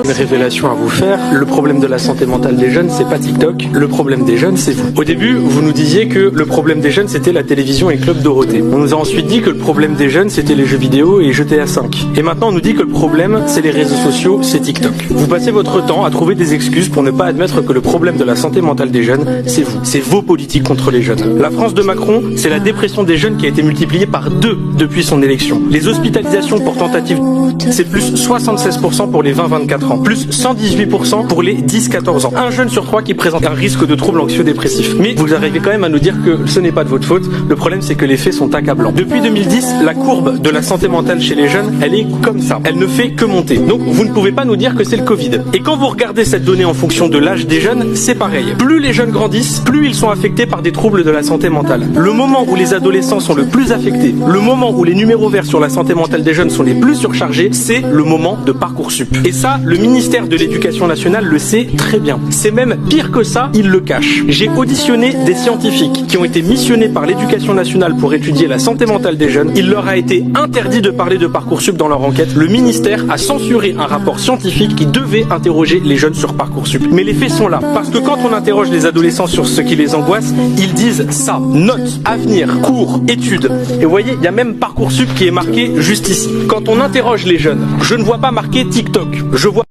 Une révélation à vous faire, le problème de la santé mentale des jeunes, c'est pas TikTok, le problème des jeunes, c'est vous. Au début, vous nous disiez que le problème des jeunes, c'était la télévision et Club Dorothée. On nous a ensuite dit que le problème des jeunes, c'était les jeux vidéo et GTA 5. Et maintenant, on nous dit que le problème, c'est les réseaux sociaux, c'est TikTok. Vous passez votre temps à trouver des excuses pour ne pas admettre que le problème de la santé mentale des jeunes, c'est vous. C'est vos politiques contre les jeunes. La France de Macron, c'est la dépression des jeunes qui a été multipliée par 2 depuis son élection. Les hospitalisations pour tentative, c'est plus 76% pour les 20-24 ans, plus 118% pour les 10-14 ans. Un jeune sur 3 qui présente un risque de troubles anxio-dépressifs. Mais vous arrivez quand même à nous dire que ce n'est pas de votre faute. Le problème, c'est que les faits sont accablants. Depuis 2010, la courbe de la santé mentale chez les jeunes, elle est comme ça. Elle ne fait que monter. Donc, vous ne pouvez pas nous dire que c'est le Covid. Et quand vous regardez cette donnée en fonction de l'âge des jeunes, c'est pareil. Plus les jeunes grandissent, plus ils sont affectés par des troubles de la santé mentale. Le moment où les adolescents sont le plus affectés, le moment où les numéros verts sur la santé mentale des jeunes sont les plus surchargés, c'est le moment de Parcoursup. Et ça, le ministère de l'Éducation nationale le sait très bien. C'est même pire que ça, il le cache. J'ai auditionné des scientifiques qui ont été missionnés par l'Éducation nationale pour étudier la santé mentale des jeunes. Il leur a été interdit de parler de Parcoursup dans leur enquête. Le ministère a censuré un rapport scientifique qui devait interroger les jeunes sur Parcoursup. Mais les faits sont là. Parce que quand on interroge les adolescents sur ce qui les angoisse, ils disent ça. Notes, avenir, cours, études. Et vous voyez, il y a même Parcoursup qui est marqué juste ici. Quand on interroge les jeunes, je ne vois pas marqué TikTok. Je vois